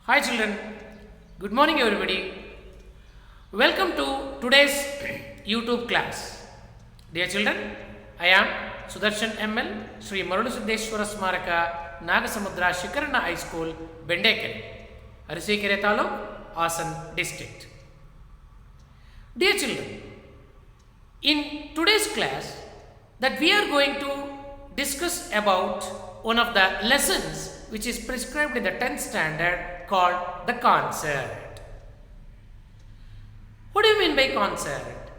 Hi children, good morning everybody. Welcome to today's YouTube class. Dear children, I am Sudarshan ML, Sri Marulu Siddeshwara Smaraka, Nagasamudra Shikarana High School, Bendekere, Arisikere Taluk, Asan District. Dear children, in today's class that we are going to discuss about one of the lessons which is prescribed in the 10th standard called the concert. What do you mean by concert?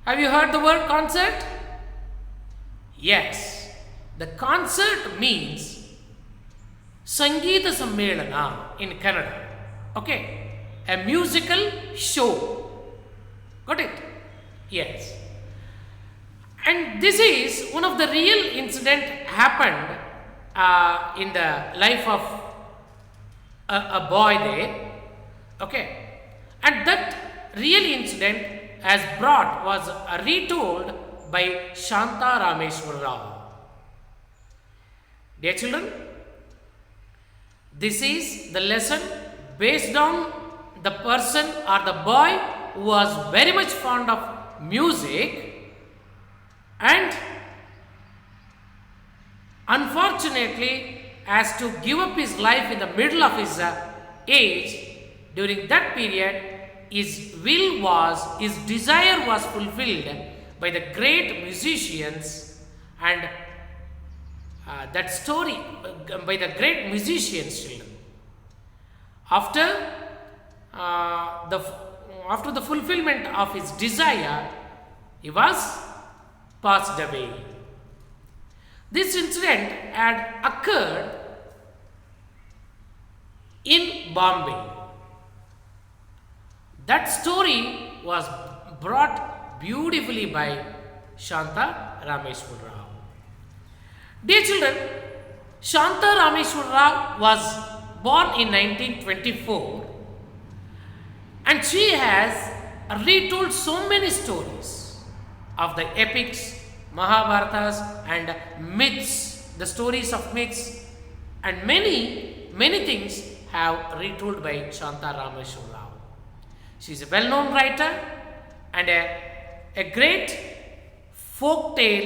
Have you heard the word concert? Yes. The concert means Sangeeta Sammelana in Kannada. Okay. A musical show. Got it? Yes. And this is one of the real incident happened in the life of a boy there. Okay. And that real incident was retold by Shanta Rameshwar Rao. Dear children, this is the lesson based on the person or the boy who was very much fond of music and unfortunately has to give up his life in the middle of his age. During that period, his desire was fulfilled by the great musicians and that story by the great musicians children. After the fulfillment of his desire, he was passed away. This incident had occurred in Bombay. That story was brought beautifully by Shanta Rameshwar Rao. Dear children, Shanta Rameshwar Rao was born in 1924 and she has retold so many stories of the epics, Mahabharatas and myths, the stories of myths, and many things have retold by Shanta Rameshwar Rao. She is a well-known writer and a great folktales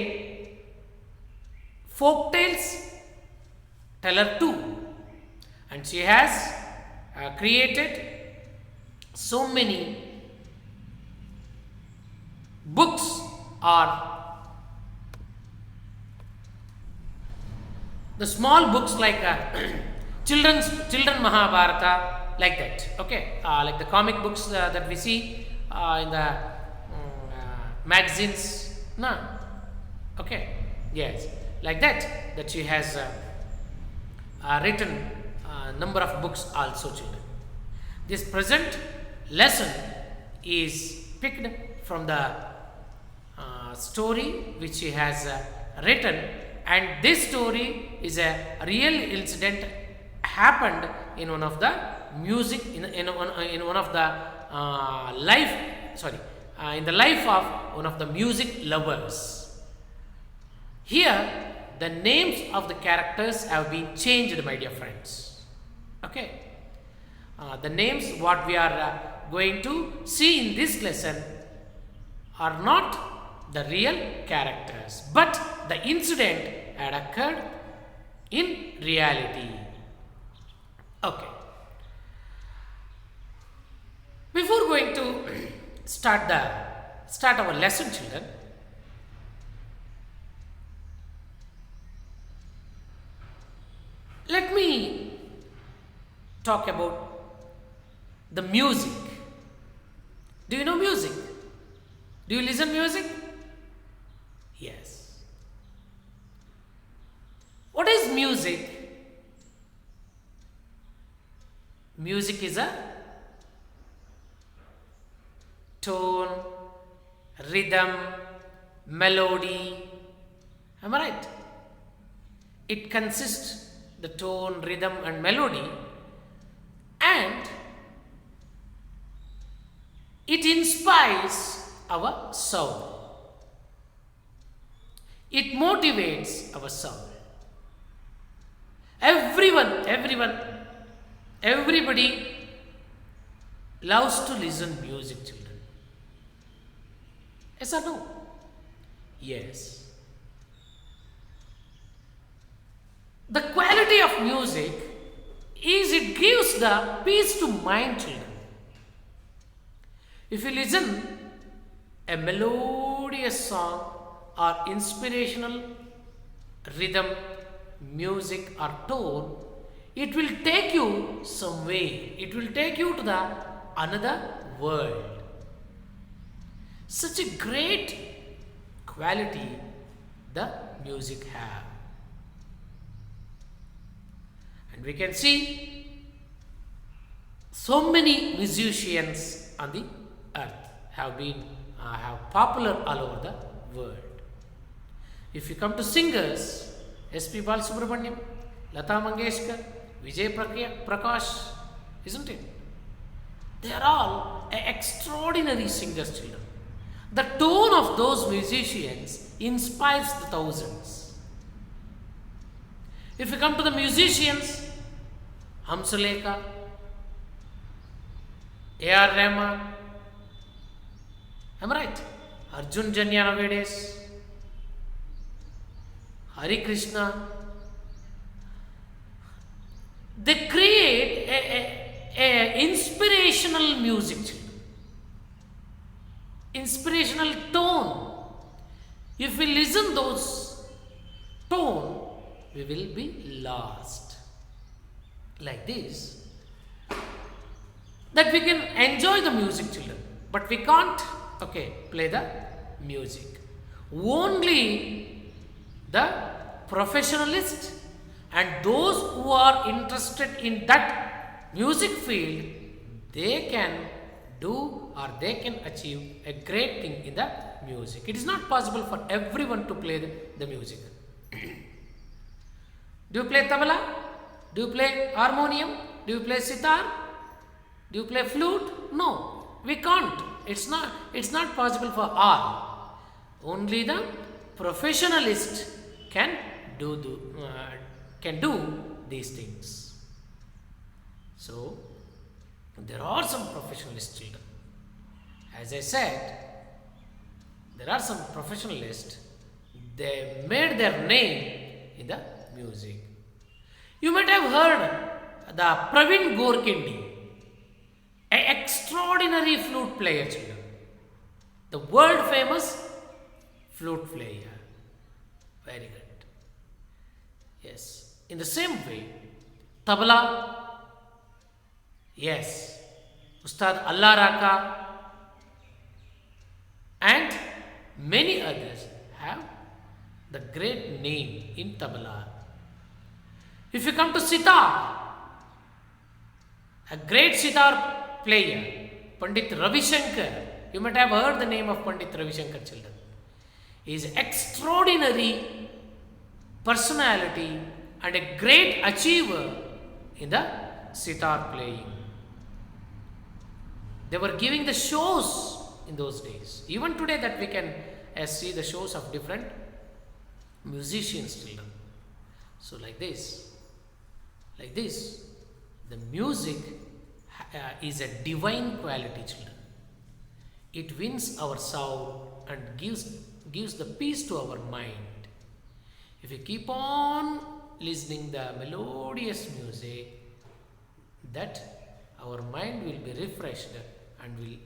teller too, and she has created so many books or the small books like children Mahabharata, like that. Okay, like the comic books that we see in the magazines. No, okay, yes, like that she has written a number of books also, children. This present lesson is picked from the story which she has written, and this story is a real incident happened in one of the music in one of the in the life of one of the music lovers. Here the names of the characters have been changed, my dear friends. Okay, the names what we are going to see in this lesson are not the real characters, but the incident had occurred in reality. Okay. Before going to start our lesson, children, let me talk about the music. Do you know music? Do you listen music? Yes. What is music? Music is a tone, rhythm, melody. Am I right? It consists the tone, rhythm and melody, and it inspires our soul. It motivates our soul. Everyone everybody loves to listen music, children. Yes or no? Yes. The quality of music is it gives the peace to mind, children. If you listen a melodious song or inspirational rhythm, music or tone, it will take you somewhere. It will take you to the another world. Such a great quality the music have. And we can see so many musicians on the earth have been popular all over the world. If you come to singers, S.P. Balasubramaniam, Lata Mangeshkar, Vijay Prakash, isn't it? They are all extraordinary singers, children. The tone of those musicians inspires the thousands. If you come to the musicians, Hamsalekha, A.R. Rahman, am I right? Arjun Janya nowadays, Hari Krishna, they create a inspirational music, inspirational tone. If we listen those tone, we will be lost. Like this, that we can enjoy the music, children, but we can't, play the music. Only the professionalist and those who are interested in that music field, they can do or they can achieve a great thing in the music. It is not possible for everyone to play the music. Do you play tabla? Do you play harmonium? Do you play sitar? Do you play flute? No, we can't. It's not possible for all. Only the professionalist can do these things. So there are some professionalist children. As I said, there are some professionalists. They made their name in the music. You might have heard the Praveen Gorkindi, an extraordinary flute player, children. The world famous flute player. Very good. Yes. In the same way, tabla, yes, Ustad Allah Raka and many others have the great name in tabla. If you come to sitar, a great sitar player, Pandit Ravi Shankar, you might have heard the name of Pandit Ravi Shankar, children. He is extraordinary personality and a great achiever in the sitar playing. They were giving the shows in those days. Even today that we can see the shows of different musicians, children. So like this, the music is a divine quality, children. It wins our soul and gives the peace to our mind. If we keep on listening the melodious music, that our mind will be refreshed and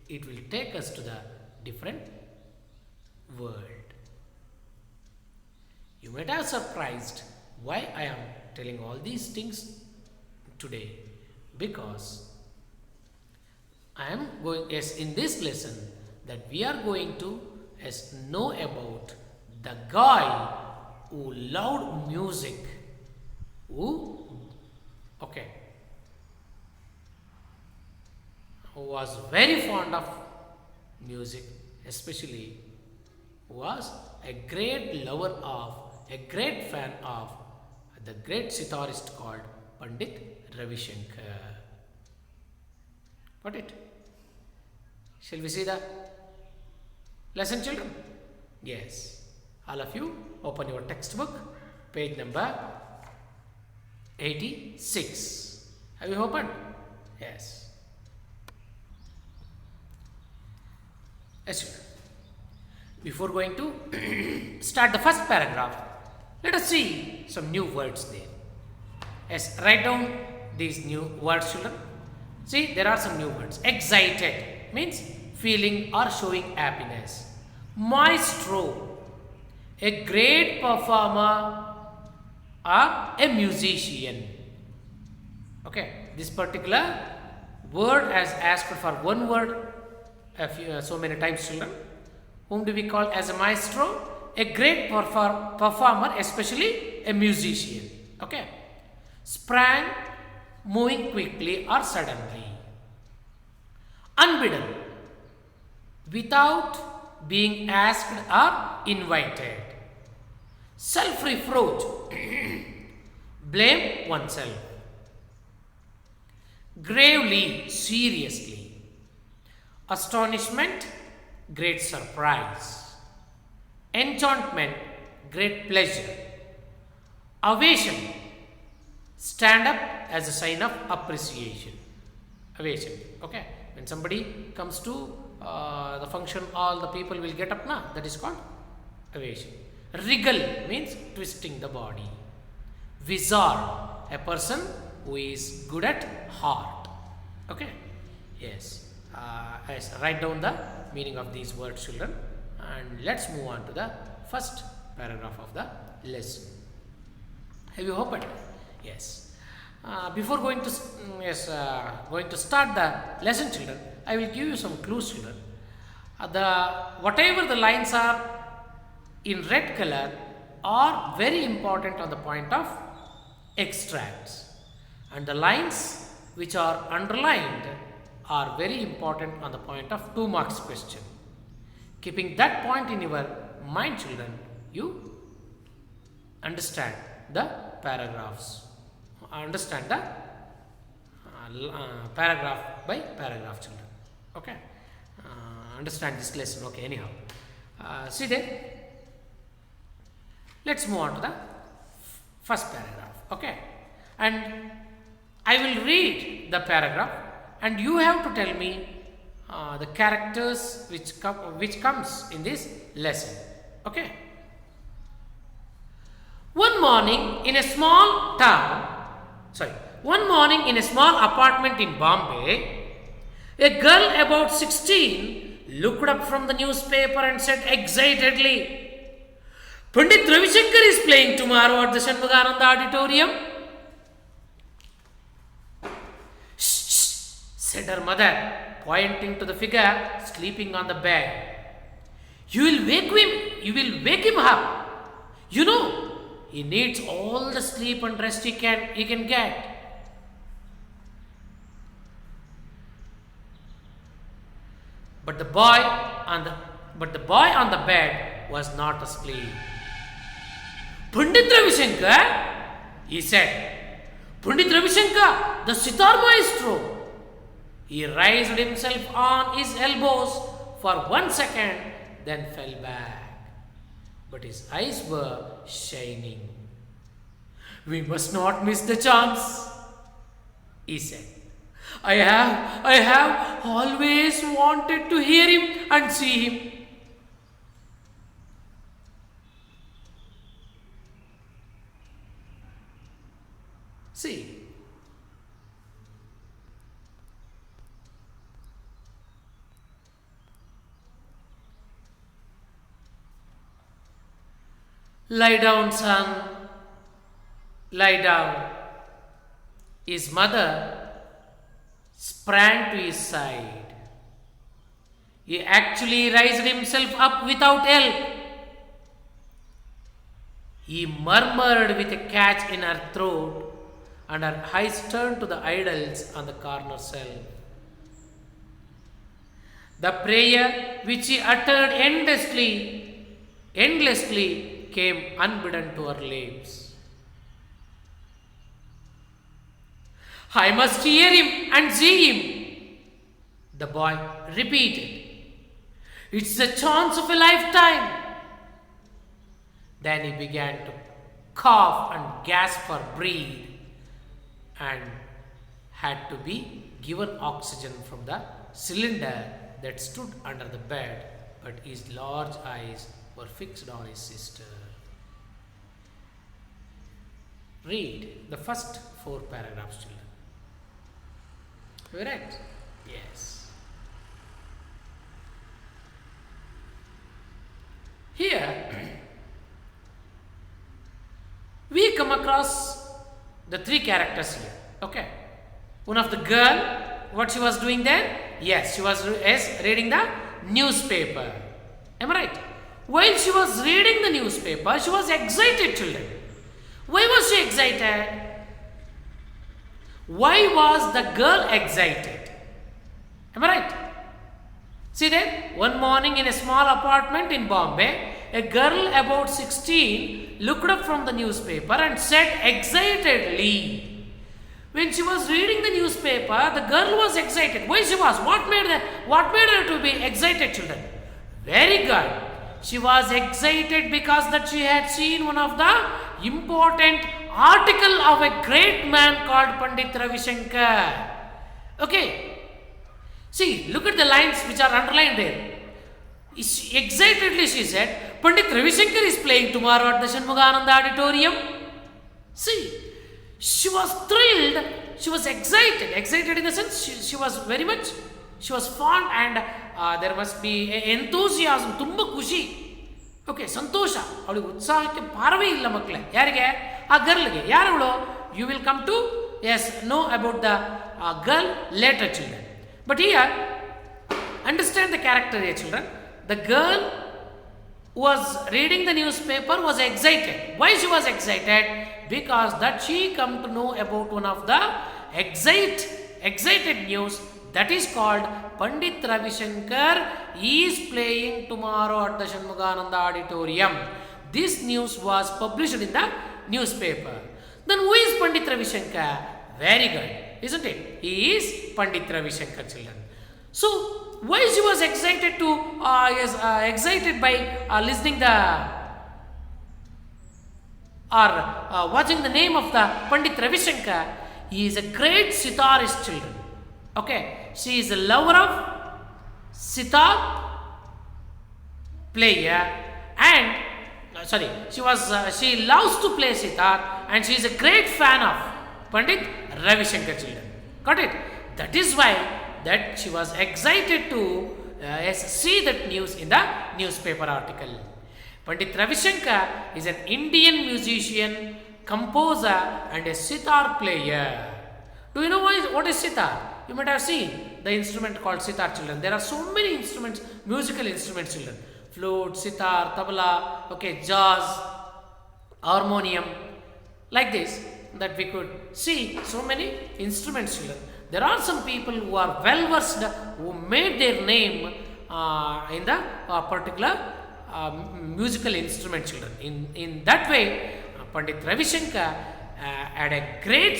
it will take us to the different world. You might have surprised why I am telling all these things today, because I am going, yes, in this lesson that we are going to know about the guy who loved music, who was very fond of music, especially was a great lover of, a great fan of the great sitarist called Pandit Ravi Shankar. Got it? Shall we see the lesson, children? Yes. All of you open your textbook, page number 86. Have you opened? Yes. Yes, sir. Before going to start the first paragraph, let us see some new words there. Yes, write down these new words, children. See, there are some new words. Excited means feeling or showing happiness. Maestro, a great performer or a musician. Okay, this particular word has asked for one word so many times, children. Whom do we call as a maestro? A great performer, especially a musician. Okay. Sprang, moving quickly or suddenly. Unbidden, without being asked or invited. Self-reproach, blame oneself. Gravely, seriously. Astonishment, great surprise. Enchantment, great pleasure. Ovation, stand up as a sign of appreciation. Ovation. Okay. When somebody comes to the function, all the people will get up now. That is called ovation. Wriggle means twisting the body. Wizard, a person who is good at heart. Okay. Yes. Yes. Write down the meaning of these words, children. And let's move on to the first paragraph of the lesson. Have you opened? Yes. Before going to start the lesson, children, I will give you some clues, children. Whatever the lines are in red color are very important on the point of extracts, and the lines which are underlined are very important on the point of 2 marks question. Keeping that point in your mind, children, you understand the paragraphs. Understand the paragraph by paragraph, children. Okay. Understand this lesson. Okay. Anyhow, see there. Let's move on to the first paragraph. Okay. And I will read the paragraph, and you have to tell me the characters which comes in this lesson. Okay. One morning in a small apartment in Bombay, a girl about 16 looked up from the newspaper and said excitedly, "Pandit Ravishankar is playing tomorrow at the Shanmugananda Auditorium." "Shh, shh," said her mother, pointing to the figure sleeping on the bed. You will wake him up. You know, he needs all the sleep and rest he can get." But the boy on the bed was not asleep. "Pandit Ravishankar," he said. "Pandit Ravishankar, the sitar maestro." He raised himself on his elbows for 1 second, then fell back. But his eyes were shining. "We must not miss the chance," he said. I have always wanted to hear him and see him." See, "Lie down, son, lie down." His mother sprang to his side. He actually raised himself up without help. He murmured with a catch in her throat, and her eyes turned to the idols on the corner shelf. The prayer which he uttered endlessly came unbidden to her lips. "I must hear him and see him," the boy repeated. "It's the chance of a lifetime." Then he began to cough and gasp for breath and had to be given oxygen from the cylinder that stood under the bed, but his large eyes were fixed on his sister. Read the first 4 paragraphs, children. Correct? Yes. Here we come across the 3 characters here. Okay. One of the girl, what she was doing there? Yes, she was reading the newspaper. Am I right? While she was reading the newspaper, she was excited, children. Why was she excited? Why was the girl excited? Am I right? See there, one morning in a small apartment in Bombay, a girl about 16 looked up from the newspaper and said excitedly. When she was reading the newspaper, the girl was excited. Why she was? What made her to be excited, children? Very good. She was excited because that she had seen one of the important article of a great man called Pandit Ravi Shankar. Okay. See, look at the lines which are underlined there. Excitedly she said, Pandit Ravi Shankar is playing tomorrow at the Shanmugananda Auditorium. See, she was thrilled, she was excited. Excited in the sense she was very much, she was fond, and there must be enthusiasm, tumba kushi. Okay, santosha. ಅವಳಿಗೆ ಉತ್ಸಾಹಕ್ಕೆ ಪಾರವೇ ಇಲ್ಲ ಮಕ್ಕಳೇ. ಯಾರಿಗೆ? ಆ ಗರ್ಲ್ಗೆ. ಯಾರವಳು? You will come to know about the girl later, children. But here, understand the character here, children. The girl who was reading the newspaper was excited. Why she was excited? Because that she come to know about one of the excited news that is called Pandit Ravi Shankar is playing tomorrow at the Shanmugananda Auditorium. This news was published in the newspaper. Then who is Pandit Ravi Shankar? Very good, isn't it? He is Pandit Ravi Shankar, children. So why she was excited to excited by listening the or watching the name of the Pandit Ravi Shankar? He is a great sitarist, children. Okay, she is a lover of sitar player, and she loves to play sitar, and she is a great fan of Pandit Ravi Shankar, children. Got it? That is why that she was excited to see that news in the newspaper article. Pandit Ravi Shankar is an Indian musician, composer, and a sitar player. Do you know what is sitar? You might have seen the instrument called sitar, children. There are so many instruments, musical instruments, children. Flute, sitar, tabla, okay, jazz, harmonium, like this, that we could see so many instruments, children. There are some people who are well versed, who made their name in the particular musical instrument, children. In that way, Pandit Ravi Shankar had a great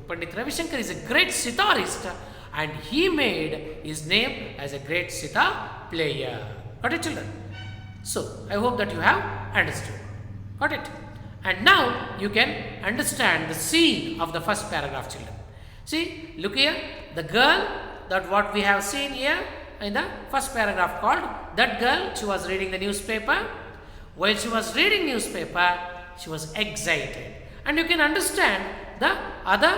Pandit Ravi Shankar is a great sitarist, and he made his name as a great sitar player. Got it, children? So I hope that you have understood. Got it? And now you can understand the scene of the first paragraph, children. See, look here, the girl that what we have seen here in the first paragraph called, that girl, she was reading the newspaper. While she was reading newspaper, she was excited. And you can understand the other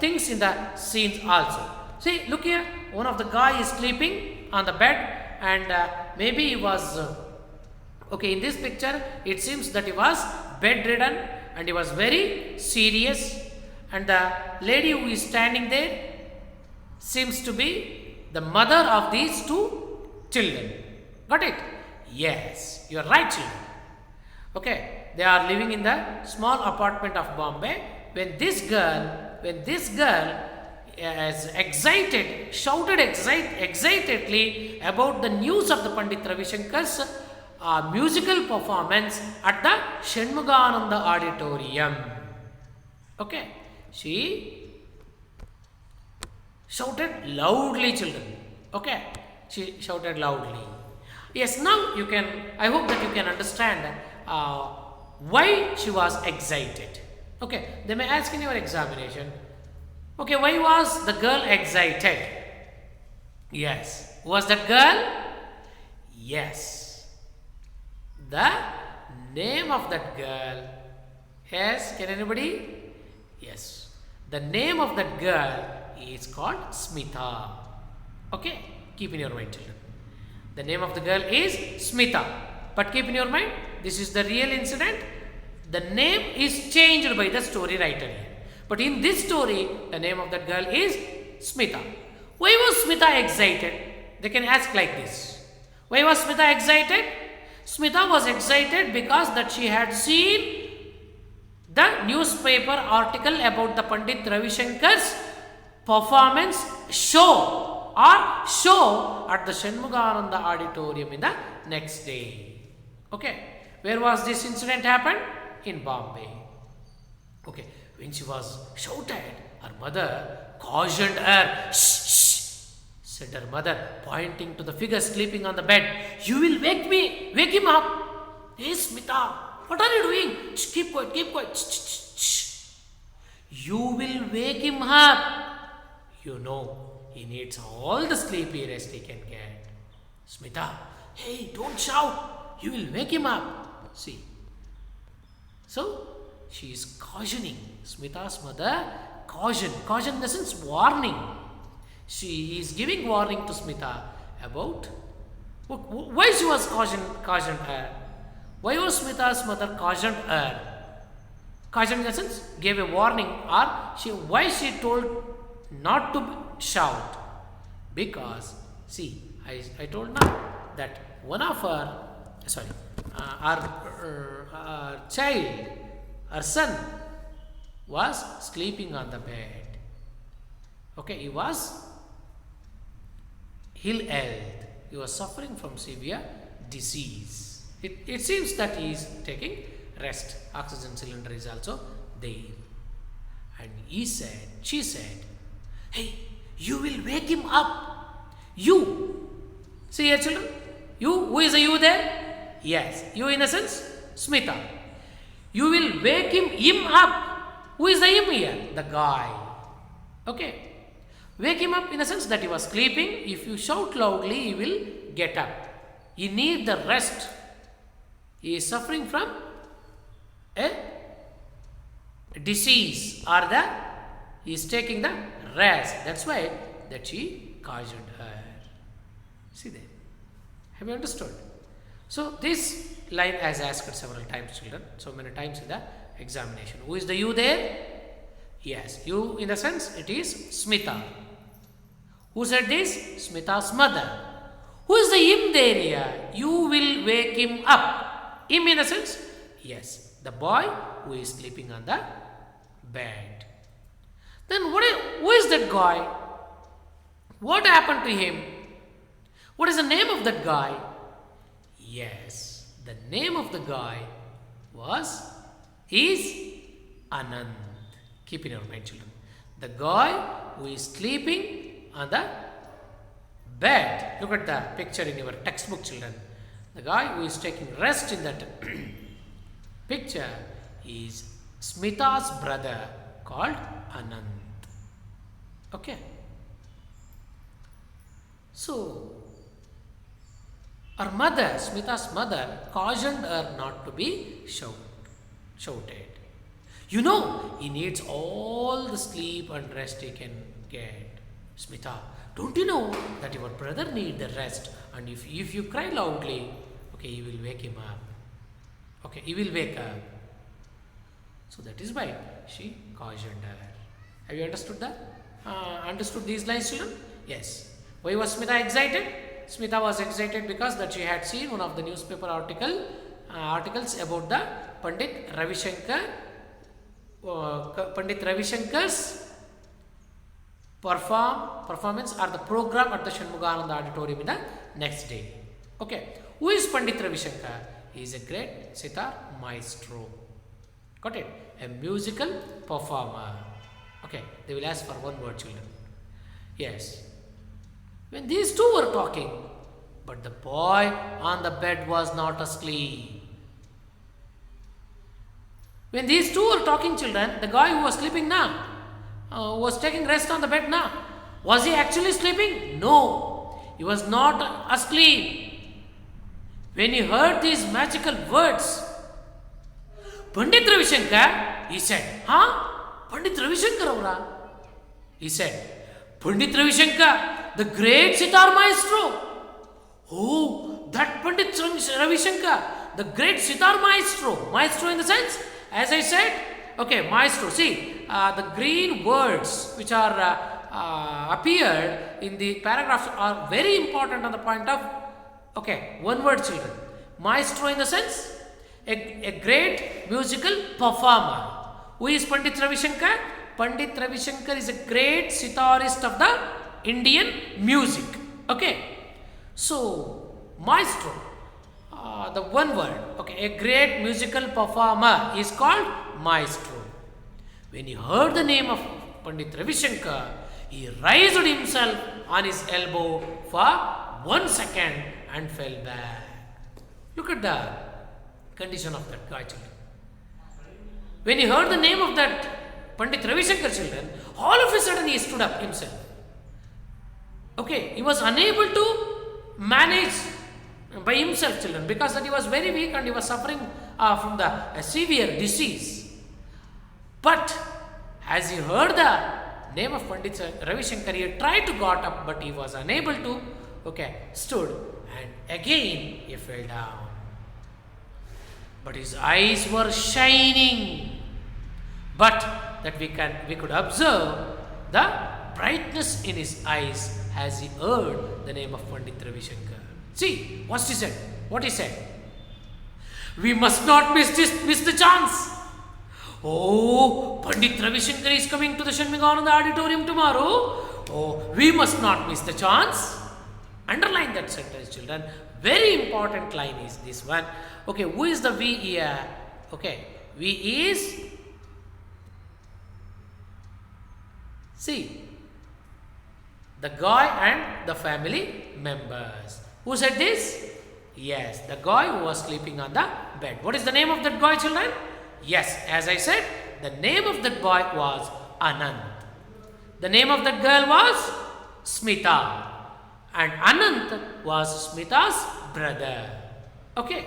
things in the scenes also. See, look here, one of the guy is sleeping on the bed, and maybe he was, okay, in this picture, it seems that he was bedridden and he was very serious. And the lady who is standing there seems to be the mother of these 2 children. Got it? Yes, you are right, children. Okay, they are living in the small apartment of Bombay. When this girl is shouted excitedly about the news of the Pandit Ravi Shankar's musical performance at the Shanmugananda Auditorium. Okay. She shouted loudly, children. Okay, she shouted loudly. Yes, now I hope that you can understand why she was excited. Okay, they may ask in your examination, okay, why was the girl excited? Yes. Was that girl? Yes. The name of that girl. Yes. Can anybody? Yes. The name of that girl is called Smita. Okay. Keep in your mind, children. The name of the girl is Smita. But keep in your mind, this is the real incident. The name is changed by the story writer here. But in this story, the name of that girl is Smita. Why was Smita excited? They can ask like this. Why was Smita excited? Smita was excited because that she had seen the newspaper article about the Pandit Ravi Shankar's performance show at the Shanmugananda auditorium in the next day. Okay. Where was this incident happened? In Bombay. Okay. When she was shouted, her mother cautioned her. Shh, shh, said her mother, pointing to the figure sleeping on the bed. You will wake him up. Hey Smita, what are you doing? Shh, keep quiet, keep quiet. Shh, shh, shh. You will wake him up. You know, he needs all the sleepy rest he can get. Smita, hey, don't shout. You will wake him up. See. So, she is cautioning. Smita's mother, caution in the sense warning. She is giving warning to Smita about why she was cautioned her. Why was Smita's mother cautioned her? Caution in the sense gave a warning, or why she told not to shout? Because see, I told now that one of her our child, her son, was sleeping on the bed. Okay, he was ill health. He was suffering from severe disease. It seems that he is taking rest. Oxygen cylinder is also there. And she said, hey, you will wake him up. You. See here, children. You, who is a you there? Yes. You in a sense, Smita. You will wake him up. Who is the him here? The guy. Okay. Wake him up in a sense that he was sleeping. If you shout loudly, he will get up. He needs the rest. He is suffering from a disease, or he is taking the rest. That's why that she cautioned her. See there. Have you understood? So this line has asked several times, children. So many times in the examination. Who is the you there? Yes, you in the sense it is Smita. Who said this? Smita's mother. Who is the him there here? You will wake him up. Him in a sense? Yes, the boy who is sleeping on the bed. Then who is that guy? What happened to him? What is the name of that guy? Yes, the name of the guy is Anand. Keep in your mind, children. The guy who is sleeping on the bed. Look at the picture in your textbook, children. The guy who is taking rest in that picture is Smita's brother called Anand. Okay. So, her mother, Smita's mother, cautioned her not to be shouted. You know, he needs all the sleep and rest he can get. Smita, don't you know that your brother needs the rest? And if you cry loudly, okay, he will wake him up. Okay, he will wake up. So that is why she cautioned her. Have you understood that? Understood these lines, children? Yes. Why was Smita excited? Smita was excited because that she had seen one of the newspaper articles about the Pandit Ravi Shankar's performance or the program at the Shanmugananda auditorium in the next day. Okay. Who is Pandit Ravi Shankar? He is a great sitar maestro. Got it? A musical performer. Okay. They will ask for one word, children. Yes. When these two were talking, but the boy on the bed was not asleep. When these two were talking, children, the guy who was sleeping now, was taking rest on the bed now. Was he actually sleeping? No, he was not asleep. When he heard these magical words, Pandit Ravi Shankar, he said, huh? Pandit Ravi Shankar avara? He said, Pandit Ravi Shankar, the great sitar maestro. Oh, that Pandit Ravi Shankar, the great sitar maestro. Maestro in the sense, as I said, okay, maestro. See, the green words which are appeared in the paragraphs are very important on the point of, okay, one word, children. Maestro in the sense, a great musical performer. Who is Pandit Ravi Shankar? Pandit Ravi Shankar is a great sitarist of the Indian music. Okay. So, maestro, the one word, okay, a great musical performer is called maestro. When he heard the name of Pandit Ravi Shankar, he raised himself on his elbow for 1 second and fell back. Look at the condition of that guy, children. When he heard the name of that Pandit Ravi Shankar, children, all of a sudden he stood up himself. Okay, he was unable to manage by himself, children, because that he was very weak and he was suffering from the severe disease. But as he heard the name of Pandit Ravi Shankar, he tried to got up, but he was unable to. Okay, stood, and again he fell down. But his eyes were shining. But that we could observe the brightness in his eyes as he heard the name of Pandit Ravi Shankar. See, what he said? What he said? We must not miss the chance. Oh, Pandit Ravi Shankar is coming to the Shanmugananda auditorium tomorrow. Oh, we must not miss the chance. Underline that sentence, children. Very important line is this one. Okay, who is the we here? Okay, we is, see, the guy and the family members. Who said this? Yes, the guy who was sleeping on the bed. What is the name of that guy, children? Yes, as I said, the name of that boy was Anant. The name of that girl was Smita. And Anant was Smita's brother. Okay.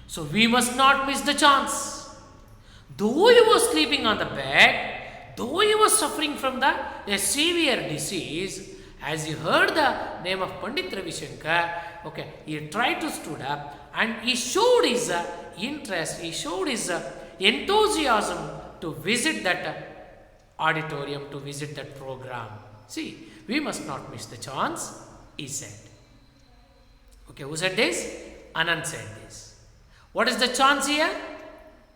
So we must not miss the chance. Though he was sleeping on the bed, though he was suffering from a severe disease, as he heard the name of Pandit Ravi Shankar, okay, he tried to stood up and he showed his interest, he showed his enthusiasm to visit that auditorium, to visit that program. See, we must not miss the chance, he said. Okay, who said this? Anand said this. What is the chance here?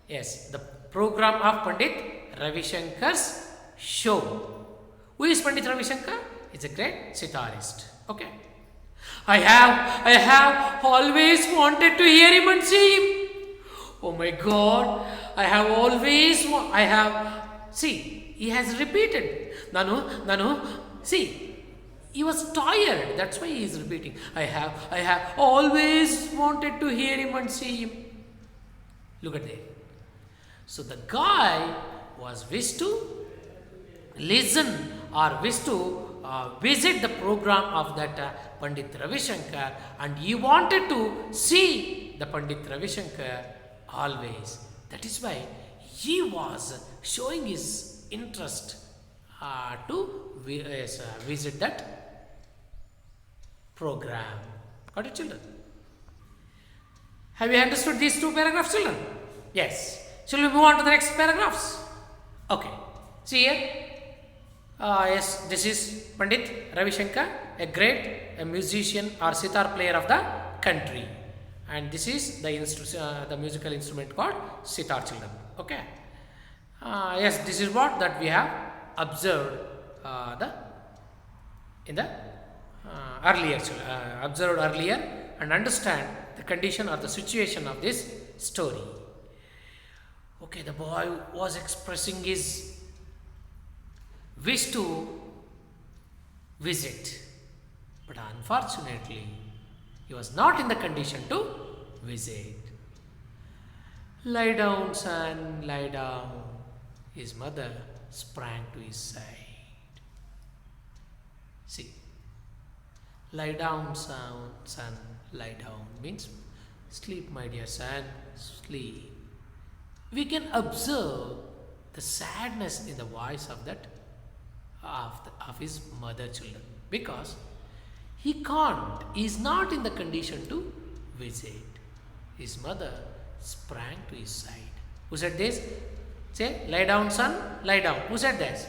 Yes, the program of Pandit Ravi Shankar's show. Who is Pandit Ravi Shankar? He's a great sitarist. Okay. I have always wanted to hear him and see him. Oh my God, see, he has repeated. Nanu, see, he was tired. That's why he is repeating. I have always wanted to hear him and see him. Look at that. So the guy was wished to listen or wished to visit the program of that Pandit Ravi Shankar, and he wanted to see the Pandit Ravi Shankar always. That is why he was showing his interest to visit that program. Got it, children? Have you understood these two paragraphs, children? Yes. Shall we move on to the next paragraphs? Okay. See here. Yes, this is Pandit Ravi Shankar, a musician or sitar player of the country. And this is the musical instrument called sitar, children. Okay. Yes, this is what that we have observed observed earlier, and understand the condition or the situation of this story. Okay, the boy was expressing his wish to visit, but unfortunately he was not in the condition to visit. Lie down, son, lie down. His mother sprang to his side. See, lie down, son, lie down means sleep, my dear son, sleep. We can observe the sadness in the voice of that of his mother children, because he can't, he is not in the condition to visit. His mother sprang to his side. Who said this? Say, lie down, son, lie down. Who said this?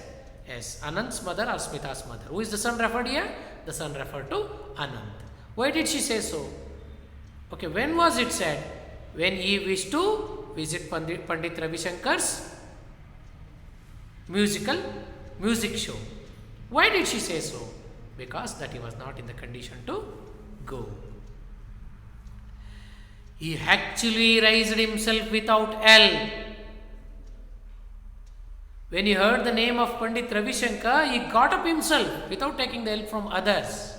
Yes, Anand's mother or Smita's mother. Who is the son referred here? The son referred to Anand. Why did she say so? Okay, when was it said? When he wished to visit Pandit Ravi Shankar's music show. Why did she say so? Because that he was not in the condition to go. He actually raised himself without help. When he heard the name of Pandit Ravi Shankar, he got up himself without taking the help from others.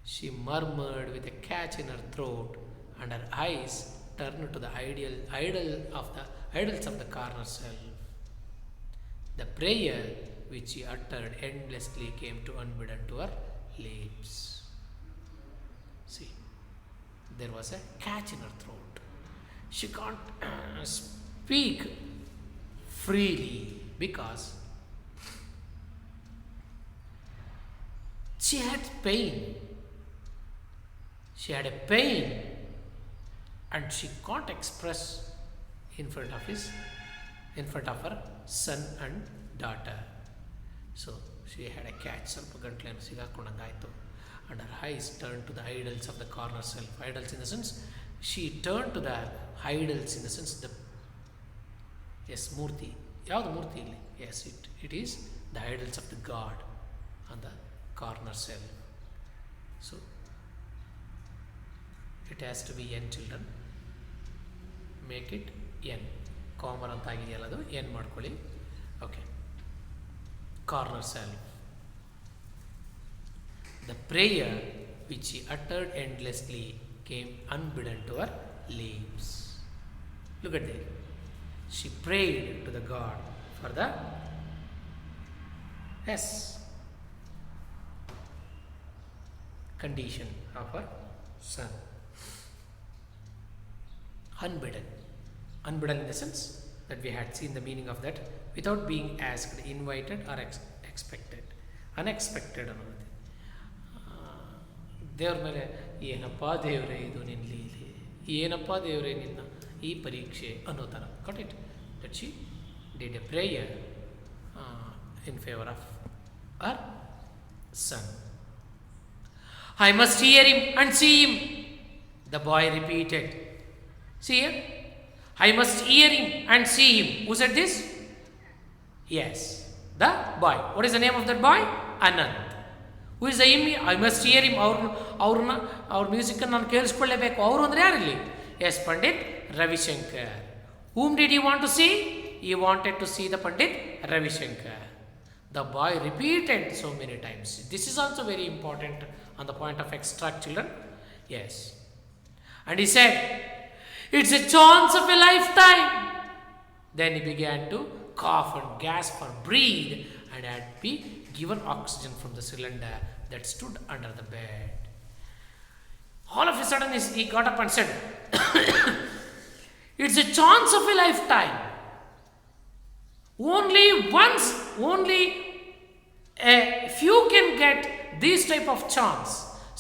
She murmured with a catch in her throat, and her eyes turned to the idols of the corner shelf. The prayer which she uttered endlessly came to unbidden to her lips. See, there was a catch in her throat. She can't speak freely because she had pain. She had a pain and she can't express in front of her son and daughter. So she had a catch, and her eyes turned to the idols of the corner shelf. Idols in the sense, she turned to the idols in the sense, the Murti. Yavadu Murti? Yes, it is the idols of the God on the corner shelf. So it has to be N, children. Make it N. Common ಅಂತ ಆಗಿದೆಯಲ್ಲ ಅದು N ಮಾಡ್ಕೊಳ್ಳಿ. Okay. Corner shelf. The prayer which she uttered endlessly came unbidden to her lips. Look at that. She prayed to the God for the condition of her son. Unbidden. Unbidden in the sense that we had seen the meaning of that, without being asked, invited or expected. Unexpected ಅನ್ನೋದು. ದೇವ್ರ ಮೇಲೆ ಏನಪ್ಪ ದೇವರೇ ಇದು ನಿನ್ನ ಲೀಲೆ, ಏನಪ್ಪ ದೇವರೇ ನಿನ್ನ ಈ ಪರೀಕ್ಷೆ ಅನ್ನೋ ಥರ. got it? That she did a prayer in favor of her son. I must hear him and see him, the boy repeated. See here? I must hear him and see him. Who said this? Yes, the boy. What is the name of that boy? Anand. Who is the him? I must hear him. Our music ನಾನು ಕೇಳಿಸ್ಕೊಳ್ಳೇಬೇಕು. ಅವರು ಅಂದರೆ ಯಾರಿಲ್ಲಿ? Yes, Pandit Ravi Shankar. Whom did he want to see? He wanted to see the Pandit Ravi Shankar. The boy repeated so many times. This is also very important on the point of extract, children. Yes. And he said, it's a chance of a lifetime. Then he began to cough and gasp or breathe and had to be given oxygen from the cylinder that stood under the bed. All of a sudden he got up and said, it's a chance of a lifetime. Only a few can get this type of chance.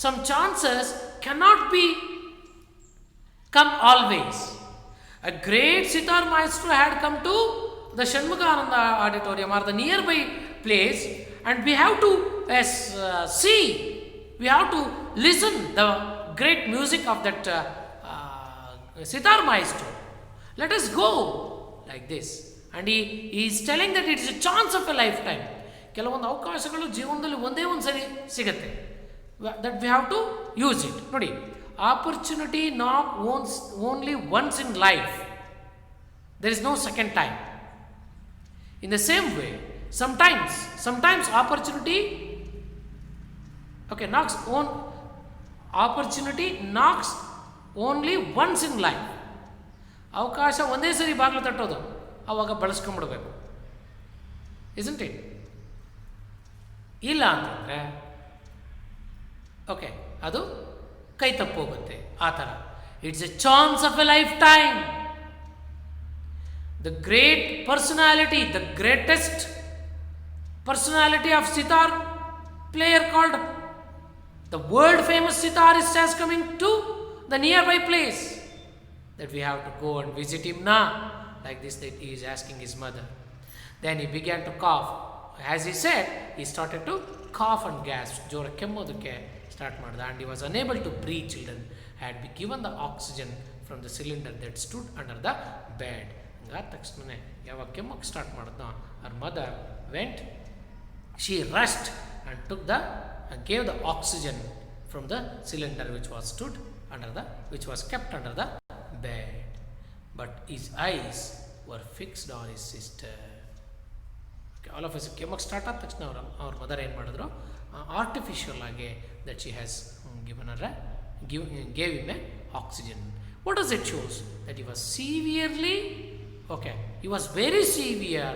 Some chances cannot come always. A great sitar maestro had come to the Shanmugananda auditorium or the nearby place, and we have to see, we have to listen the great music of that sitar maestro. Let us go like this. And he is telling that it is a chance of a lifetime. ಕೆಲವೊಂದು ಅವಕಾಶಗಳು ಜೀವನದಲ್ಲಿ ಒಂದೇ ಒಂದು ಸರಿ ಸಿಗುತ್ತೆ. That we have to use it. ನೋಡಿ, opportunity not only once in life. There is no second time. In the same way, sometimes opportunity knocks only once in life. ಅವಕಾಶ ಒಂದೇ ಸರಿ ಬಾಗಿಲು ತಟ್ಟೋದು, ಆವಾಗ ಬಳಸ್ಕೊಂಬಿಡ್ಬೇಕು. Isn't it? ಇಲ್ಲ ಅಂತಂದರೆ ಓಕೆ, ಅದು ಕೈ ತಪ್ಪೋಗುತ್ತೆ. ಆ ಥರ it's A chance of A life time. The great personality, the greatest personality of sitar player called the world famous sitarist has coming to the nearby place that we have to go and visit him now. Like this, that he is asking his mother. Then he began to cough. As he said, he started to cough and gasp. ಜೋರ ಕೆಮ್ಮೋದಕ್ಕೆ start ಮಾಡ್ದ. And he was unable to breathe. Children had been given the oxygen from the cylinder that stood under the bed. ಹಂಗಾದ ತಕ್ಷಣ ಯಾವಾಗ ಕೆಮ್ಮಕ್ಕೆ start ಮಾಡಿದ್ನೋ, her mother went, she rushed and took the gave the oxygen from the cylinder which was kept under the bed. But his eyes were fixed on his sister. Okay, all of us ಕೆಮ್ಮಕ್ಕೆ start ಆದ ತಕ್ಷಣ ಅವ್ರ mother ಏನು ಮಾಡಿದ್ರು, artificial ಆಗಿ that she has gave him a oxygen. What does it shows? That he was severely, okay, he was very severe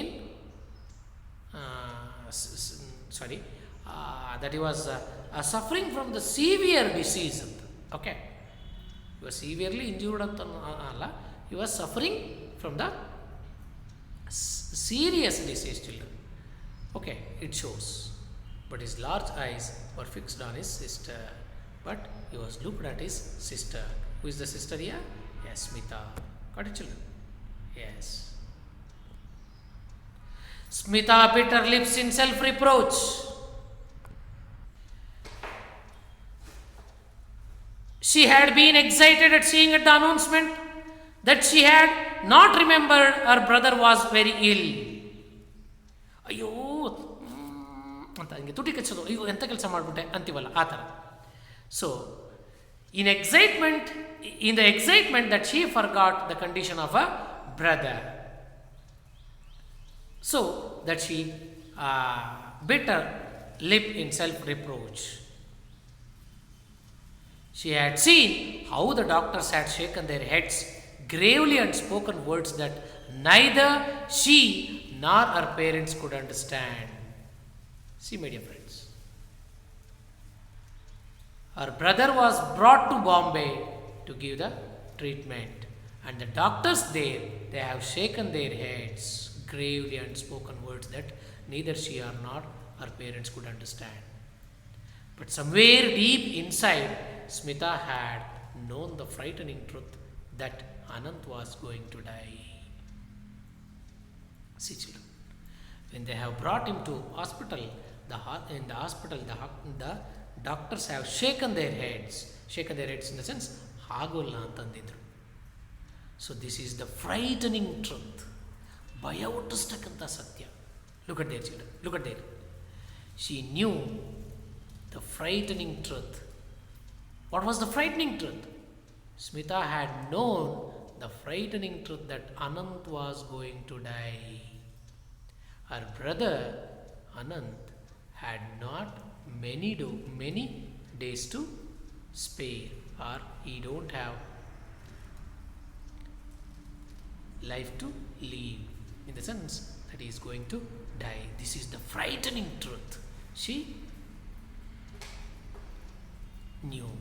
in that he was suffering from the severe disease. Okay, he was severely injured anta alla, he was suffering from the serious disease, children. Okay, it shows. But his large eyes were fixed on his sister. But he was looked at his sister. Who is the sister here? Yes, Smita. Got it, children? Yes. Smita bit her lips in self-reproach. She had been excited at seeing at the announcement that she had not remembered her brother was very ill. ಅಯ್ಯೋ ಅಂತ ಹಂಗೆ ತುಟಿ ಕಚ್ಚೋದು, ಅಯ್ಯೋ ಎಂಥ ಕೆಲಸ ಮಾಡಿಬಿಟ್ಟೆ ಅಂತೀವಲ್ಲ ಆ ಥರ. So in the excitement that she forgot the condition of a brother. So that she bit her lip in self-reproach. She had seen how the doctors had shaken their heads gravely and spoken words that neither she nor her parents could understand. See, my dear friends, her brother was brought to Bombay to give the treatment, and the doctors there, they have shaken their heads gravely and spoken words that neither she nor her parents could understand. But somewhere deep inside, Smita had known the frightening truth that Anant was going to die. See, children, when they have brought him to hospital, in the hospital, the doctors have shaken their heads in the sense, hagolla antandidru. So this is the frightening truth. ಭಯ ಹುಟ್ಟಿಸ್ತಕ್ಕಂಥ ಸತ್ಯ. Look at there, children. Look at there. She knew the frightening truth. What was the frightening truth? Smita had known the frightening truth that Anant was going to die. Her brother Anant had not many days to spare, or he don't have life to live, in the sense that he is going to die. This is the frightening truth. She knew.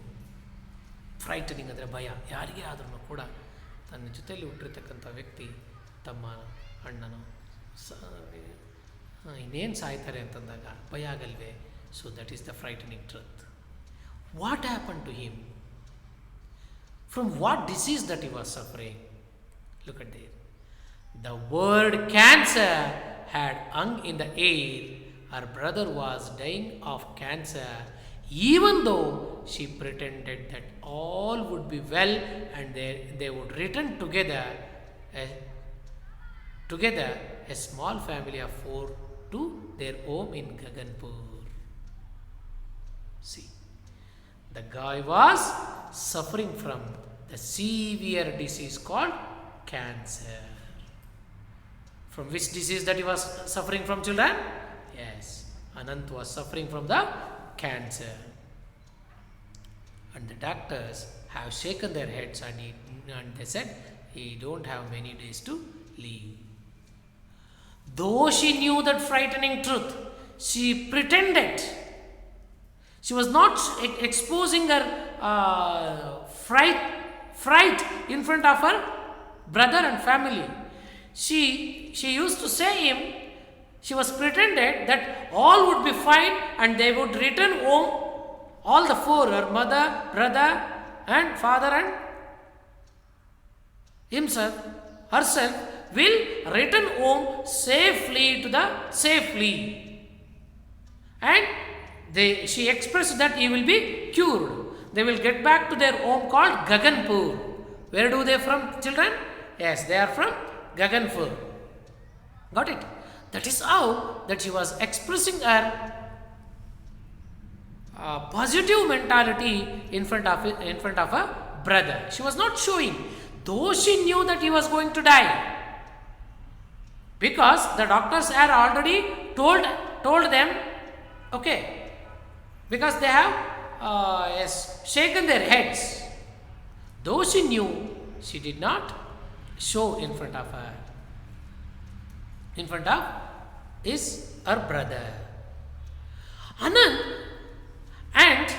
Frightening ಅಂದರೆ ಭಯ. ಯಾರಿಗೇ ಆದ್ರೂ ಕೂಡ ತನ್ನ ಜೊತೆಯಲ್ಲಿ ಹುಟ್ಟಿರ್ತಕ್ಕಂಥ ವ್ಯಕ್ತಿ, ತಮ್ಮ ಅಣ್ಣನೋ ಇನ್ನೇನು ಸಾಯ್ತಾರೆ ಅಂತಂದಾಗ ಭಯ ಆಗಲ್ವೇ? So that is the frightening truth. What happen to him? From what disease that he was suffering? Look at there. The word cancer had hung in the air. Her brother was dying of cancer, even though she pretended that all would be well and they would return together, a small family of 4, to their home in Gaganpur. See, the guy was suffering from the severe disease called cancer. From which disease that he was suffering from, children? Yes, Anant was suffering from the cancer. And the doctors have shaken their heads and they said, he don't have many days to live. Though she knew that frightening truth, she pretended. She was not exposing her fright in front of her brother and family. She used to say him, she was pretended that all would be fine and they would return home. All the four, her mother, brother and father and herself will return home safely and she expressed that he will be cured. They will get back to their home called Gaganpur. Where do they from, children? Yes, they are from Gaganpur. Got it? That is how that she was expressing her positive mentality in front of her brother. She was not showing, though she knew that he was going to die, because the doctors had already told them, okay, because they have shaken their heads. Though she knew, she did not show in front of her brother. Anand, and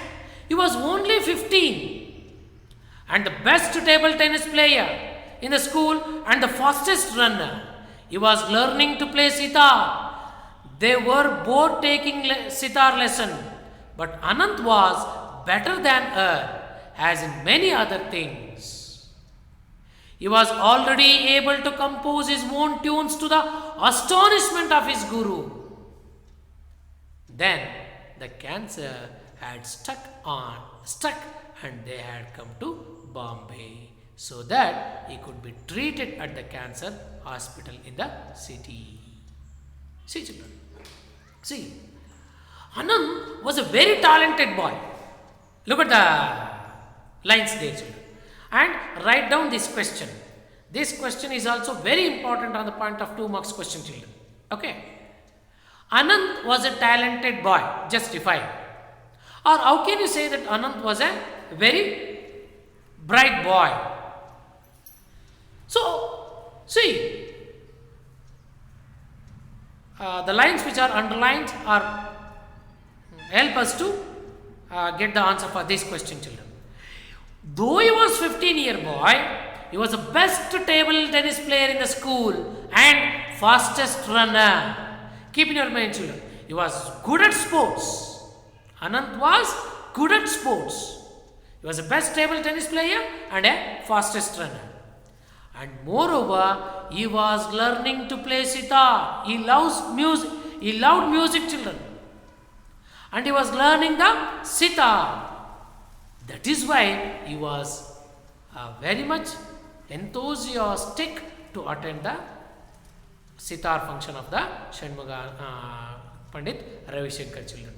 he was only 15 and the best table tennis player in the school and the fastest runner. He was learning to play sitar. They were both taking sitar lesson, but Anant was better than her, as in many other things. He was already able to compose his own tunes to the astonishment of his guru. Then the cancer had stuck and they had come to Bombay so that he could be treated at the cancer hospital in the city. See, children. See, Anand was a very talented boy. Look at the lines there, children. And write down this question. This question is also very important on the point of 2 marks question, children. Okay. Anand was a talented boy. Justify. Or how can you say that Anand was a very bright boy? So, see, the lines which are underlined are help us to get the answer for this question, children. Though he was 15-year boy, he was the best table tennis player in the school and fastest runner. Keep in your mind, children, he was good at sports. Anant was good at sports. He was the best table tennis player and a fastest runner. And moreover, he was learning to play sitar. He loved music, children. And he was learning the sitar. That is why he was very much enthusiastic to attend the sitar function of the Shanmuga Pandit Ravi Shankar, children.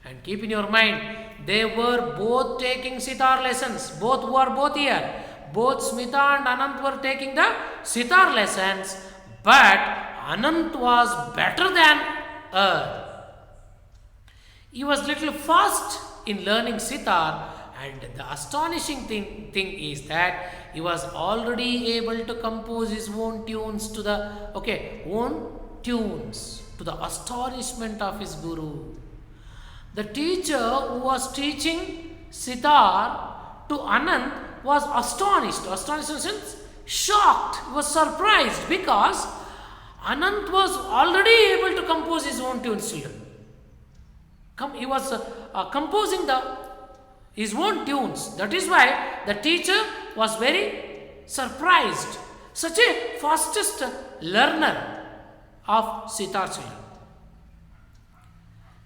And keep in your mind, they were both taking sitar lessons. Both here. Both Smita and Anant were taking the sitar lessons, but Anant was better than her. He was little fast in learning sitar, and the astonishing thing is that he was already able to compose his own tunes to the astonishment of his guru. The teacher who was teaching sitar to Anand was astonished in the sense shocked, he was surprised, because Anant was already able to compose his own tunes, children. He was composing his own tunes. That is why the teacher was very surprised. Such a fastest learner of sitar, children.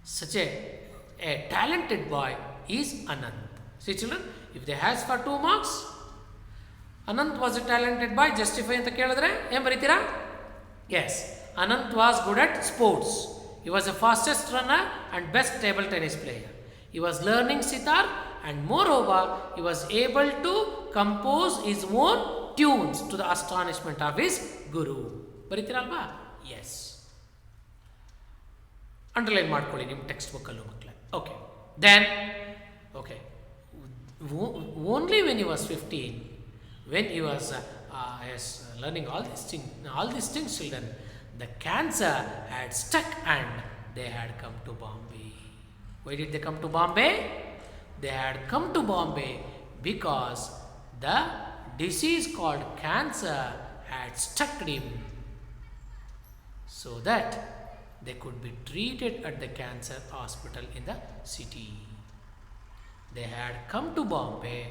Such a talented boy is Anant. See, children, if they has for 2 marks, Anant was a talented boy. Justify anta kelidre em baritira? Yes, Anant was good at sports. He was the fastest runner and best table tennis player. He was learning sitar, and moreover, he was able to compose his own tunes to the astonishment of his guru. Baritira alva? Yes. Underline ಮಾಡ್ಕೊಳ್ಳಿ ನಿಮ್ಮ text book ಅಲ್ಲೂ ಮಕ್ಕಳೇ. Okay. Then, okay. only when he was 15, when he was yes, learning all these things, children, the cancer had stuck and they had come to Bombay. Why did they come to Bombay? They had come to Bombay because the disease called cancer had stuck him, so that they could be treated at the cancer hospital in the city. They had come to Bombay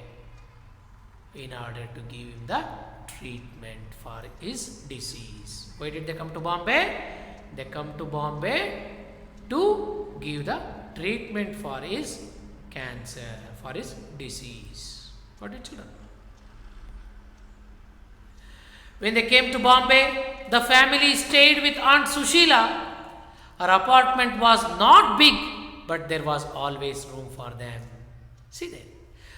in order to give him the treatment for his disease. Why did they come to Bombay? They come to Bombay to give the treatment for his cancer, for his disease. Got it, children? When they came to Bombay, the family stayed with Aunt Sushila. Her apartment was not big, but there was always room for them. See there.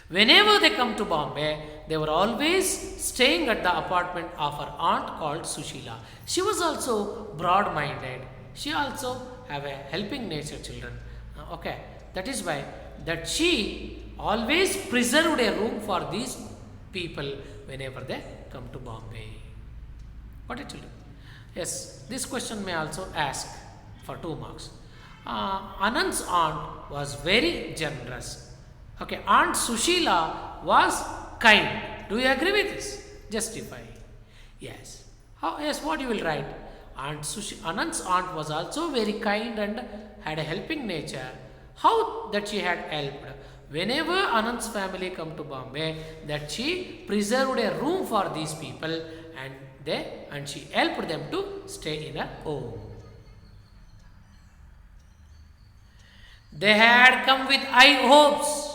Whenever they come to Bombay, they were always staying at the apartment of her aunt called Sushila. She was also broad-minded. She also have a helping nature, children. Okay, that is why that she always preserved a room for these people whenever they come to Bombay. Got it, children? Yes, this question may also ask for 2 marks. Anand's aunt was very generous. Okay, Aunt Sushila was kind. Do you agree with this? Justify. Yes. Yes, what you will write? Anand's aunt was also very kind and had a helping nature. How that she had helped? Whenever Anand's family come to Bombay, that she preserved a room for these people and she helped them to stay in a home. They had come with high hopes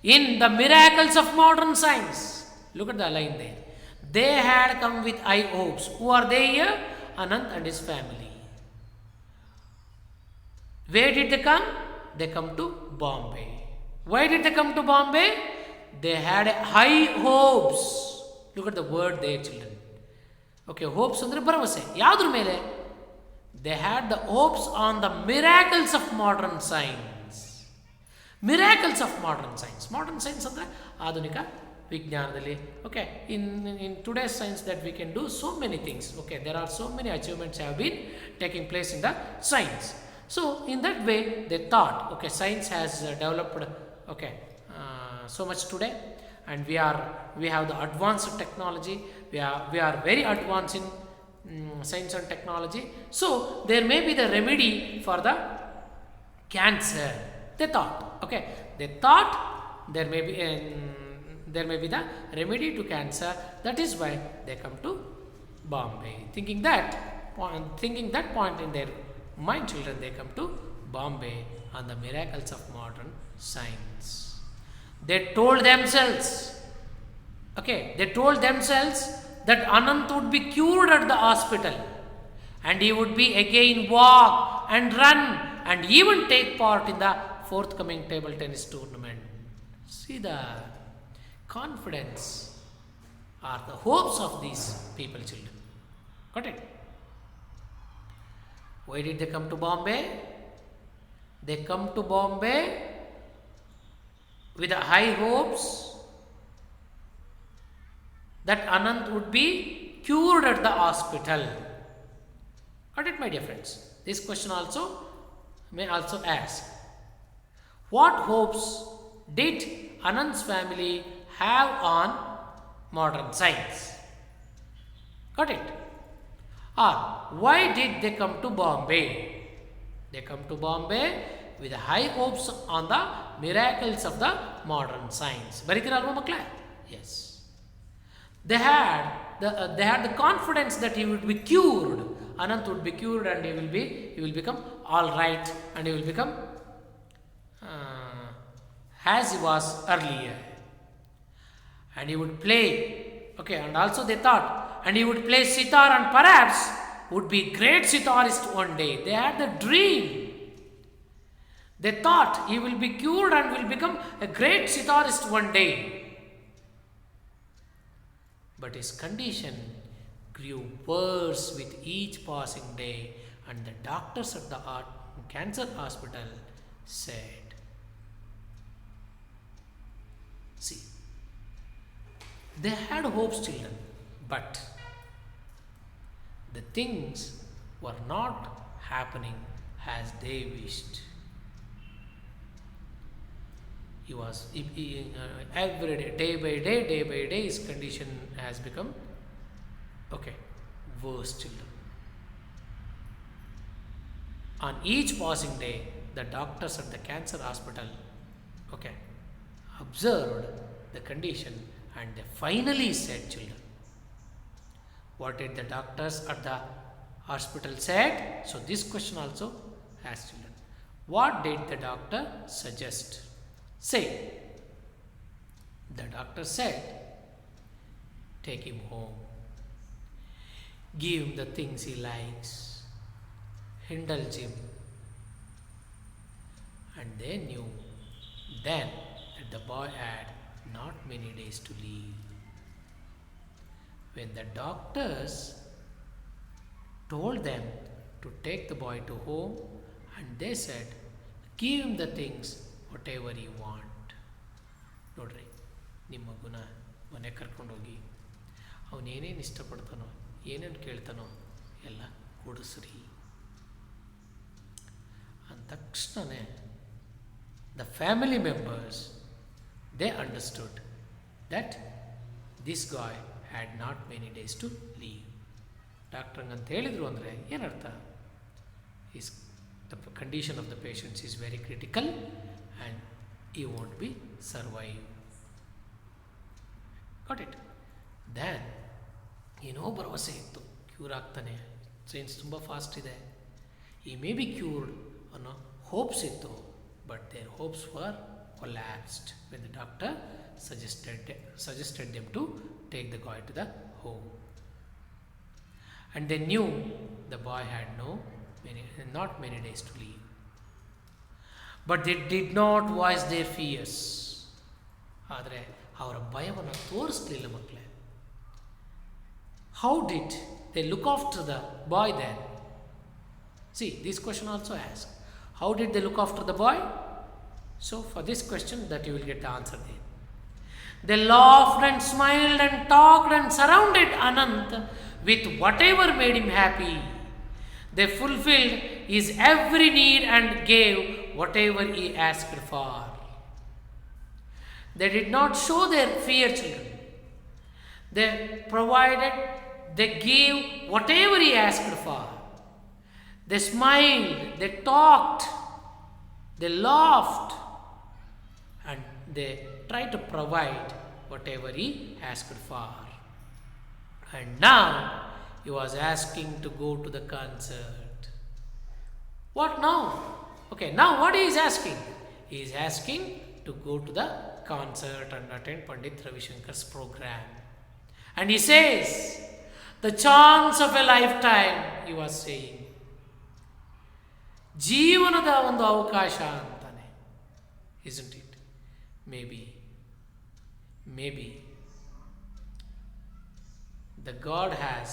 in the miracles of modern science. Look at the line there. They had come with high hopes. Who are they here? Anand and his family. Where did they come? They come to Bombay. Why did they come to Bombay? They had high hopes. Look at the word there, children. Okay, hopes andre bharavase. Yadru mele? They had the hopes on the miracles of modern science. Miracles of modern science. Modern science andre adunika Vijnanadalli. Okay, in today's science that we can do so many things. Okay, there are so many achievements have been taking place in the science. So in that way they thought, okay, science has developed, okay, so much today, and we have the advanced technology. We are very advanced in science and technology. So there may be the remedy for the cancer. They thought, okay, they thought there may be the remedy to cancer. That is why they come to Bombay, thinking that point in their mind, children. They come to Bombay on the miracles of modern science. They told themselves, okay, that Anant would be cured at the hospital and he would be again walk and run and even take part in the forthcoming table tennis tournament. See the confidence or the hopes of these people, children. Got it? Why did they come to Bombay? They come to Bombay with high hopes that Anand would be cured at the hospital. Got it, my dear friends? This question also may also ask, what hopes did Anand's family have on modern science? Got it? Or why did they come to Bombay? They come to Bombay with high hopes on the miracles of the modern science. Baritiralva makla? Yes. They had the confidence that he would be cured. Anant would be cured and he will become all right and he will become as he was earlier. And he would play, okay, and also they thought, and he would play sitar and perhaps would be great sitarist one day. They had the dream. They thought he will be cured and will become a great sitarist one day. But his condition grew worse with each passing day, and the doctors at the cancer hospital said, See, they had hopes, children, but the things were not happening as they wished. Every day by day, his condition has become okay, worse, children. On each passing day, the doctors at the cancer hospital, okay, observed the condition and they finally said, children, what did the doctors at the hospital said? So this question also has, children. What did the doctor suggest? Say, the doctor said, take him home, give him the things he likes, indulge him. And they knew then that the boy had not many days to live. When the doctors told them to take the boy to home, and they said, give him the things whatever you want. ನೋಡ್ರಿ, ನಿಮ್ಮ ಮಗುನ ಮನೆ ಕರ್ಕೊಂಡೋಗಿ ಅವನೇನೇನು ಇಷ್ಟಪಡ್ತಾನೋ ಏನೇನು ಕೇಳ್ತಾನೋ ಎಲ್ಲ ಕೊಡಿಸ್ರಿ ಅಂದ ತಕ್ಷಣವೇ the family members, they understood that this guy had not many days to live. Doctor ಅಂತ ಹೇಳಿದ್ರು ಅಂದರೆ ಏನರ್ಥ? The condition of the patient is very critical and he won't be survive. Got it? Then ಏನೋ ಭರವಸೆ ಇತ್ತು, cure ಆಗ್ತಾನೆ, science ತುಂಬ fast ಇದೆ, he may be cured ಅನ್ನೋ ಹೋಪ್ಸ್ ಇತ್ತು. But their hopes were collapsed when the doctor suggested them to take the boy to the home. And they knew the boy had not many days to live. But they did not voice their fears. ಆದರೆ ಅವರ ಭಯವನ್ನು ತೋರಿಸಲಿಲ್ಲ ಮಕ್ಕಳೇ. How did they look after the boy then? See, this question also asked. How did they look after the boy? So for this question that you will get the answer there. They laughed and smiled and talked and surrounded Anant with whatever made him happy. They fulfilled his every need and gave whatever he asked for. They did not show their fear, children. They provided, they gave whatever he asked for. They smiled, they talked, they laughed, and they tried to provide whatever he asked for. And now he was asking to go to the concert. What now? Okay, now what he is asking? He is asking to go to the concert and attend Pandit Ravi Shankar's program. And he says, the chance of a lifetime, he was saying. ಜೀವನದ ಒಂದು ಅವಕಾಶ ಅಂತಾನೆ, isn't it? Maybe the God has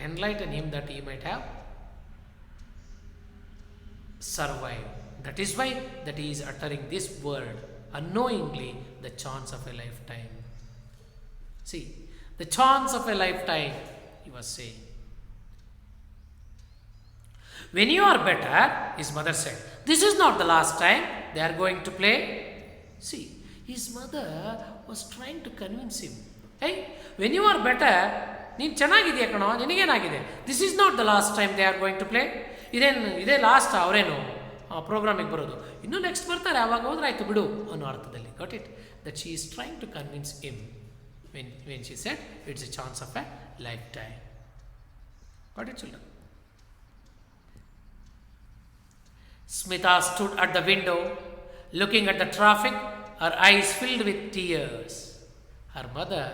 enlightened him that he might have survived. That is why that he is uttering this word unknowingly, the chance of a lifetime. See, the chance of a lifetime, he was saying. When you are better, his mother said, this is not the last time they are going to play. See, his mother was trying to convince him. Hey, when you are better, ನೀನು ಚೆನ್ನಾಗಿದೆಯಾ ಕಣೋ, ನಿನಗೇನಾಗಿದೆ? This is not the last time they are going to play. ಇದೇ last ಅವರೇನು ಪ್ರೋಗ್ರಾಮಿಗೆ ಬರೋದು, ಇನ್ನೂ next ಬರ್ತಾರೆ, ಆವಾಗ ಹೋದ್ರೆ ಆಯಿತು ಬಿಡು ಅನ್ನೋ ಅರ್ಥದಲ್ಲಿ. Got it? That she is trying to convince him when she said it's a chance of a lifetime. Got it, children? Smita stood at the window looking at the traffic, her eyes filled with tears. Her mother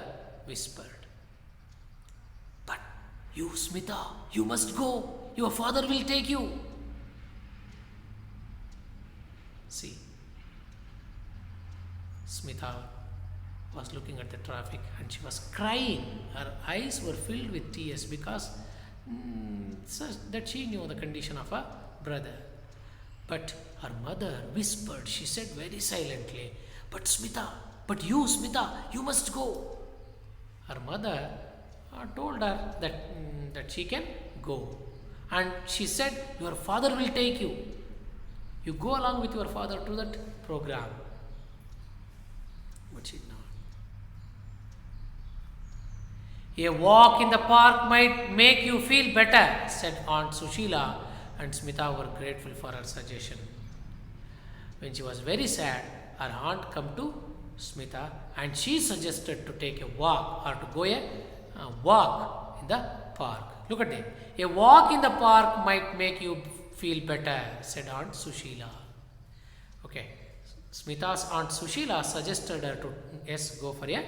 whispered, but you, Smita, you must go, your father will take you. See, Smita was looking at the traffic and she was crying. Her eyes were filled with tears because such that she knew the condition of her brother. But her mother whispered, she said very silently, "But Smita, but you, Smita, you must go." Her mother told her that she can go. And she said, "Your father will take you. You go along with your father to that program." But she did not. "A walk in the park might make you feel better," said Aunt Sushila, and Smita were grateful for her suggestion. When she was very sad, her aunt came to Smita and she suggested to take a walk or to go a walk in the park. Look at it. "A walk in the park might make you feel better," said Aunt Sushila. Okay. Smita's Aunt Sushila suggested her to go for a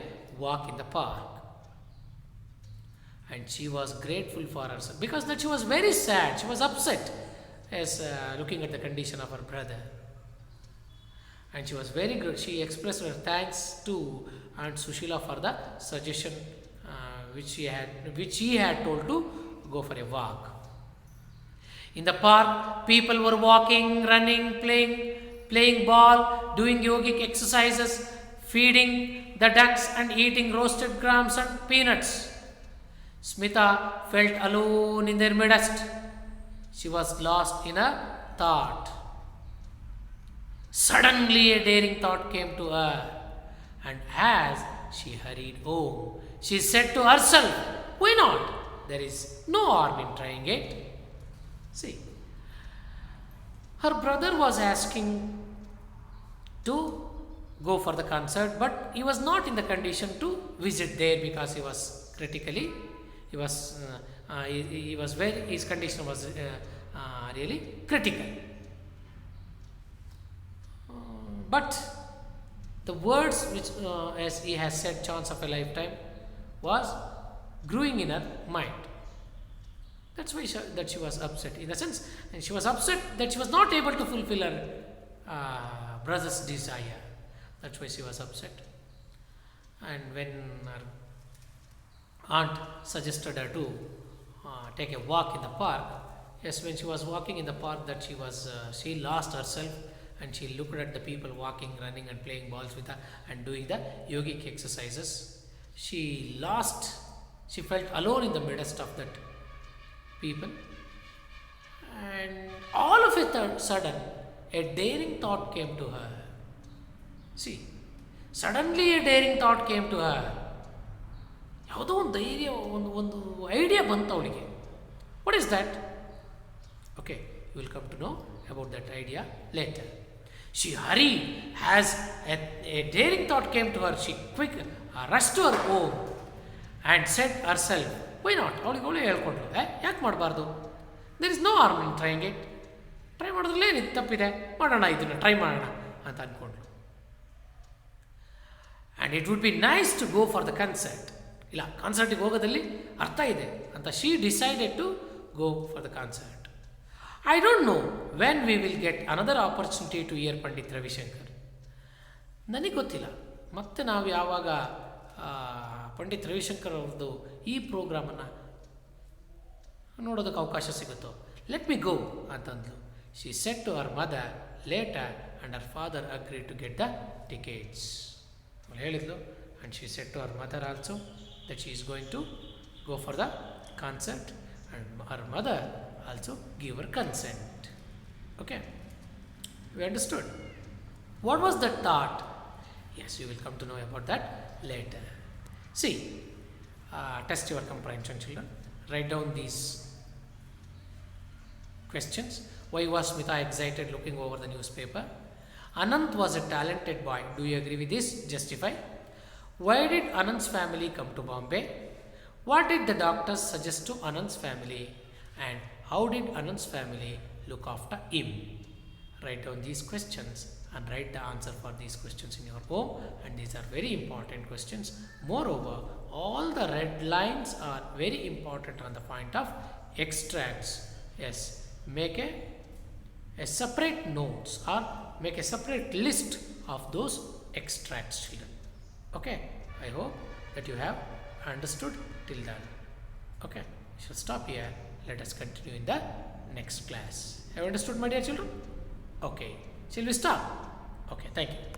walk in the park. And she was grateful for herself because that she was very sad. She was upset as looking at the condition of her brother. And she was very good. She expressed her thanks to Aunt Sushila for the suggestion which she had told to go for a walk. In the park, people were walking, running, playing ball, doing yogic exercises, feeding the ducks and eating roasted grams and peanuts. Smita felt alone in their midst. She was lost in a thought. Suddenly a daring thought came to her, and as she hurried home, she said to herself, "Why not? There is no harm in trying it." See, her brother was asking to go for the concert, but he was not in the condition to visit there because he was critically, his condition was really critical. But the words which, as he has said, chance of a lifetime, was growing in her mind. That's why she was upset. In a sense, and she was upset that she was not able to fulfill her brother's desire. That's why she was upset. And when her aunt suggested her to take a walk in the park, yes, when she was walking in the park, that she lost herself. And she looked at the people walking, running and playing balls with her and doing the yogic exercises. She felt alone in the midst of that people. And all of a sudden, a daring thought came to her. See, suddenly a daring thought came to her. ಯಾವುದೋ ಒಂದು idea ಬಂತು ಅವಳಿಗೆ. What is that? Okay, you will come to know about that idea later. She hurried as a daring thought came to her. She quickly rushed to her home and said herself, "Why not?" ಅವಳಿಗೆ ಹೇಳ್ಕೊಂಡ್ರು, ಯಾಕೆ ಮಾಡಬಾರ್ದು? There is no harm in trying it. Try ಮಾಡೋದ್ರಲ್ಲೇ ಏನಿದೆ ತಪ್ಪಿದೆ, ಮಾಡೋಣ, ಇದನ್ನು try ಮಾಡೋಣ ಅಂತ ಅಂದ್ಕೊಂಡ್ರು. And it would be nice to go for the concert. ಇಲ್ಲ, ಕಾನ್ಸರ್ಟಿಗೆ ಹೋಗೋದಲ್ಲಿ ಅರ್ಥ ಇದೆ ಅಂತ she decided to go for the concert. I don't know when we will get another opportunity to hear Pandit Ravishankar. ನನಗೆ ಗೊತ್ತಿಲ್ಲ ಮತ್ತೆ ನಾವು ಯಾವಾಗ ಪಂಡಿತ್ ರವಿಶಂಕರ್ ಅವ್ರದ್ದು ಈ ಪ್ರೋಗ್ರಾಮನ್ನು ನೋಡೋದಕ್ಕೆ ಅವಕಾಶ ಸಿಗುತ್ತೋ. ಲೆಟ್ ಮಿ ಗೋ ಅಂತಂದ್ಲು. She said to our mother later and our father agreed to get the tickets. ಅವಳು ಹೇಳಿದ್ಲು. And she said to our mother also that she is going to go for the concert, and her mother also gave her consent. Okay, we understood. What was the thought? Yes, we will come to know about that later. See, test your comprehension, children. Write down these questions. Why was Smita excited looking over the newspaper? Anant was a talented boy. Do you agree with this? Justify. Why did Anant's family come to Bombay? What did the doctors suggest to Anant's family? And how did Anant's family look after him? Write down these questions and write the answer for these questions in your home. And these are very important questions. Moreover, all the red lines are very important on the point of extracts. Yes, make a separate notes or make a separate list of those extracts, children. Okay, I hope that you have understood till then. Okay. We shall stop here. Let us continue in the next class. Have you understood, my dear children? Okay. Shall we stop? Okay, thank you.